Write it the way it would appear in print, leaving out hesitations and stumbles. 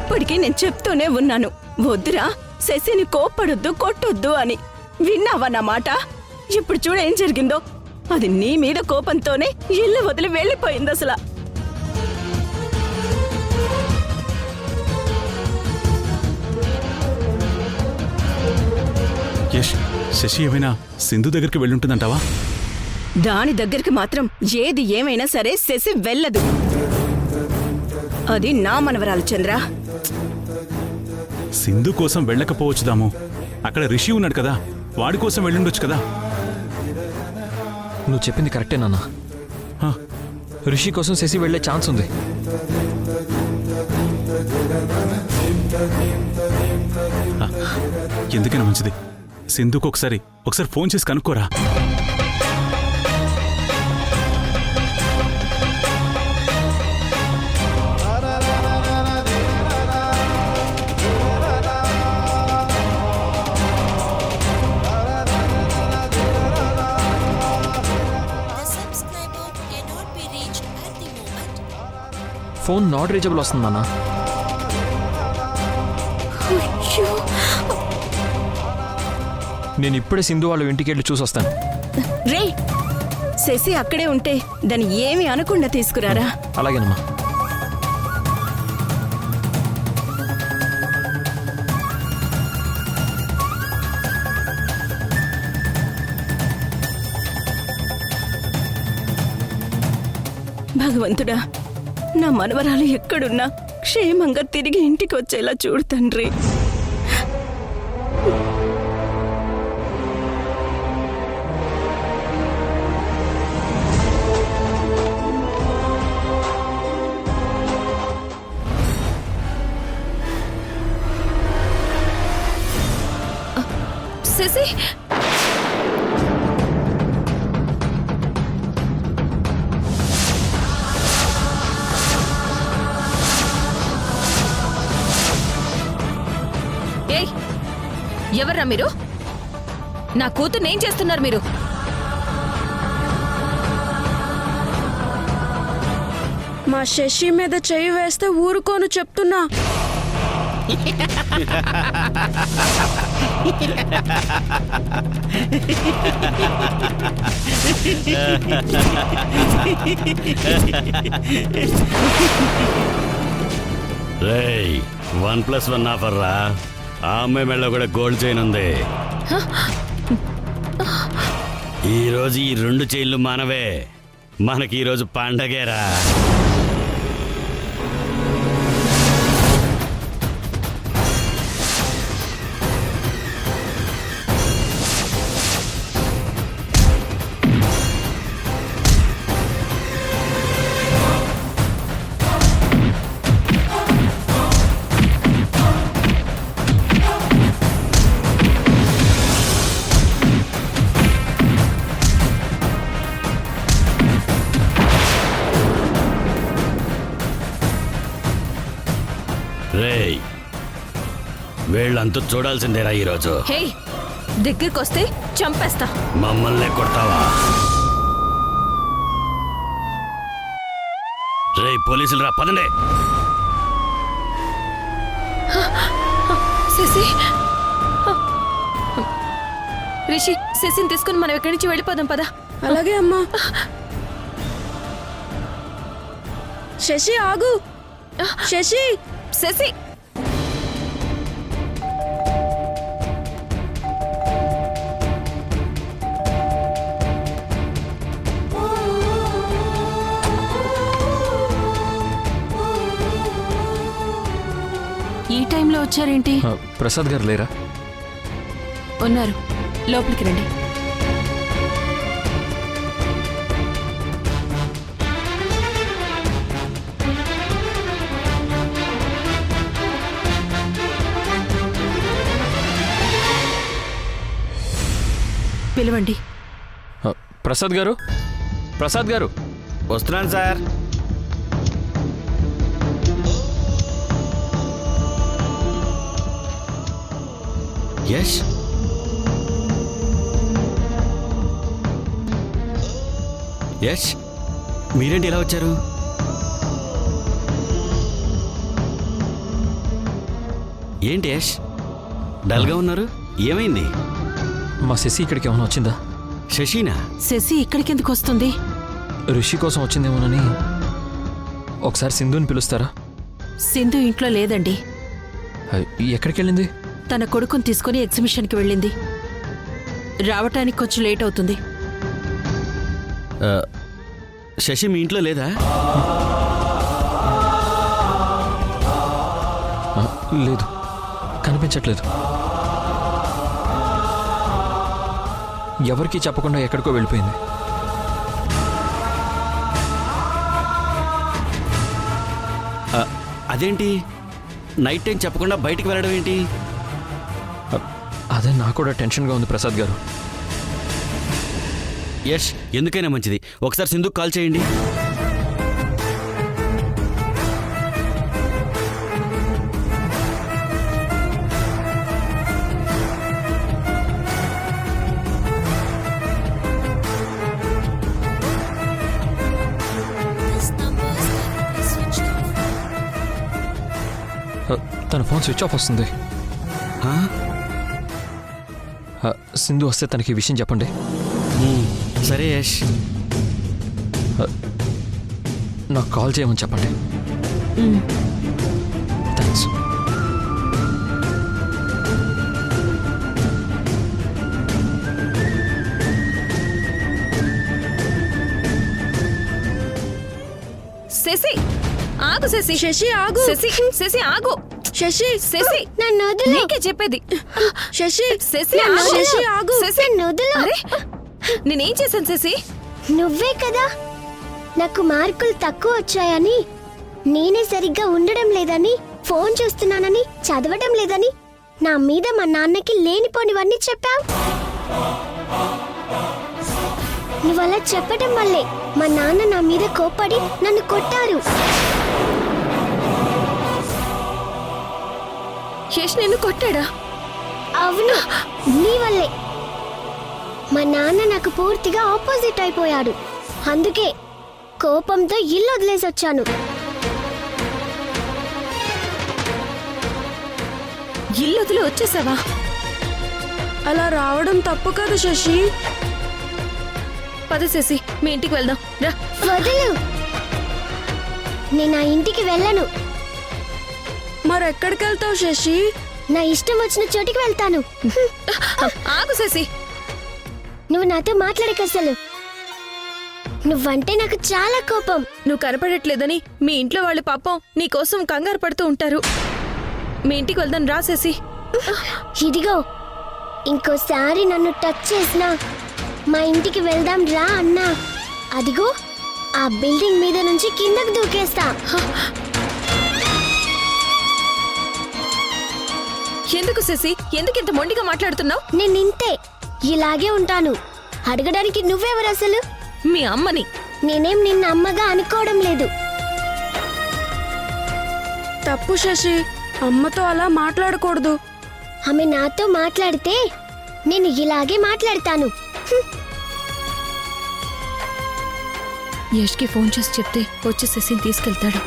ఇప్పటికీ నేను చెప్తూనే ఉన్నాను, వద్దురా శశిని కోప్పడొద్దు కొట్టొద్దు అని. విన్నావా నా మాట? ఇప్పుడు చూడ ఏం జరిగిందో. అది నీ మీద కోపంతోనే ఇల్లు వదిలి వెళ్ళిపోయింది అసలు. శశి ఏమైనా సింధు దగ్గరికి వెళ్ళుంటుందంటావా? దాని దగ్గరికి మాత్రం ఏది ఏమైనా సరే శశి వెళ్ళదు. అది నా మనవరాలు చంద్ర. సింధు కోసం వెళ్ళకపోవచ్చుదాము. అక్కడ రిషి ఉన్నాడు కదా, వాడి కోసం వెళ్ళుండొచ్చు కదా. నువ్వు చెప్పింది కరెక్టే నాన్న. రిషి కోసం శశి వెళ్లే ఛాన్స్ ఉంది. ఎందుకైనా మంచిది సింధుకు ఒకసారి ఫోన్ చేసి కనుక్కోరా. ఫోన్ నాట్ రీచబుల్ వస్తుందన్నా. నేను ఇప్పుడే సింధు వాళ్ళ ఇంటికి వెళ్ళి చూసొస్తాను. రే, శశి అక్కడే ఉంటే దాన్ని ఏమి అనకుండా తీసుకురారా. అలాగేనమ్మా. భగవంతుడా, నా మనవరాలు ఎక్కడున్నా క్షేమంగా తిరిగి ఇంటికి వచ్చేలా చూడు తండ్రి. శశి, ఎవర్రా మీరు? నా కూతుర్ని ఏం చేస్తున్నారు మీరు? మా శశి మీద చెయ్యి వేస్తే ఊరుకోను చెప్తున్నా. రేయ్, 1+1 ఆఫర్ రా. ఆ అమ్మాయి మెళ్ళ కూడా గోల్డ్ చైన్ ఉంది. ఈరోజు ఈ 2 చైన్లు మనవే. మనకి ఈరోజు పండగేరా. రేయ్, వీళ్ళంతా చూడాల్సిందేరా ఈరోజు. హే, దగ్గరకొస్తే చంపేస్తా. మమ్మల్ని కొడతావా? రేయ్, పోలీసులు రా, పదండి. శశి, రిషి, శశిని తీసుకుని మనం ఎక్కడి నుంచి వెళ్ళిపోదాం పదా. అలాగే అమ్మా. శశి ఆగు. శశి, శశి, ఈ టైంలో వచ్చారేంటి? ప్రసాద్ గారు లేరా? ఉన్నారు, లోపలికి రండి. పిలవండి. ప్రసాద్ గారు, ప్రసాద్ గారు. వస్తున్నాను సార్. యష్, యష్, మీరేంటి ఇలా వచ్చారు? ఏంటి యష్ డల్గా ఉన్నారు? ఏమైంది? మా శశి ఇక్కడికి ఏమైనా వచ్చిందా? శశినా? శశి ఇక్కడికి ఎందుకు వస్తుంది? ఋషి కోసం వచ్చిందేమోనని. ఒకసారి సింధుని పిలుస్తారా? సింధు ఇంట్లో లేదండి. ఎక్కడికి వెళ్ళింది? తన కొడుకుని తీసుకుని ఎగ్జిబిషన్కి వెళ్ళింది. రావటానికి కొంచెం లేట్ అవుతుంది. శశి మీ ఇంట్లో లేదా? లేదు, కనిపించట్లేదు. ఎవరికీ చెప్పకుండా ఎక్కడికో వెళ్ళిపోయింది. అదేంటి నైట్ టైం చెప్పకుండా బయటికి వెళ్ళడం ఏంటి? అదే నాకు కూడా టెన్షన్గా ఉంది ప్రసాద్ గారు. యష్ ఎందుకైనా మంచిది ఒకసారి సింధుకు కాల్ చేయండి. తన ఫోన్ స్విచ్ ఆఫ్ వస్తుంది. ఆ? సింధు వస్తే తనకి ఈ విషయం చెప్పండి. సరే యష్. నాకు కాల్ చేయమని చెప్పండి. థ్యాంక్స్. శశి ఆగు. శశి శశి ఆగు. శశి శశి ఆగు. శశి శశి నన్ను వదిలు. నీకే చెప్పేది. శశి శశి నన్ను ఆగు. శశి ఆగు. శశి నన్ను వదిలు. అరే నేనేం చేశాను శశి? నువ్వే కదా నాకు మార్కులు తక్కువ వచ్చాయని, నేనే సరిగ్గా ఉండడం లేదని, ఫోన్ చూస్తున్నానని, చదవడం లేదని నా మీద మా నాన్నకి లేనిపోనివన్నీ చెప్పావు. నువ్వలా చెప్పడం వల్లే మా నాన్న నా మీద కోప్పడి నన్ను కొట్టారు. యష్ నిన్ను కొట్టాడా? అవును, నీ వల్లే. మా నాన్న నాకు పూర్తిగా ఆపోజిట్ అయిపోయాడు. అందుకే కోపంతో ఇల్లు వదిలేసి వచ్చాను. ఇల్లు వదిలి వచ్చేసావా? అలా రావడం తప్పు కదా శశి. పద శశి మీ ఇంటికి వెళ్దాం రా. వదులు, నేను ఆ ఇంటికి వెళ్ళను. మరెక్కడికి వెళ్తావు శశి? నా ఇష్టం వచ్చిన చోటికి వెళ్తాను. ఆగు శశి. నువ్వు నాతో మాట్లాడక అసలు. నువ్వంటే నాకు చాలా కోపం. నువ్వు కనపడట్లేదని మీ ఇంట్లో వాళ్ళు పాపం నీకోసం కంగారు పడుతూ ఉంటారు. మీ ఇంటికి వెళ్దాం రా శశి. ఇదిగో, ఇంకోసారి నన్ను టచ్ చేసినా మా ఇంటికి వెళ్దాం రా అన్నా, అదిగో ఆ బిల్డింగ్ మీద నుంచి కిందకు దూకేస్తా. ఎందుకు శశి? ఎందుకు ఇంత మొండిగా మాట్లాడుతున్నావు? నేను ఇంతే, ఇలాగే ఉంటాను. అడగడానికి నువ్వెవరు అసలు? మీ అమ్మని. నేనేం నిన్న అమ్మగా అనుకోవడం లేదు. తప్పు శశి, అమ్మతో అలా మాట్లాడకూడదు. ఆమె నాతో మాట్లాడితే నేను ఇలాగే మాట్లాడతాను. యష్కి ఫోన్ చేసి చెప్తే వచ్చి శశిని తీసుకెళ్తాడు.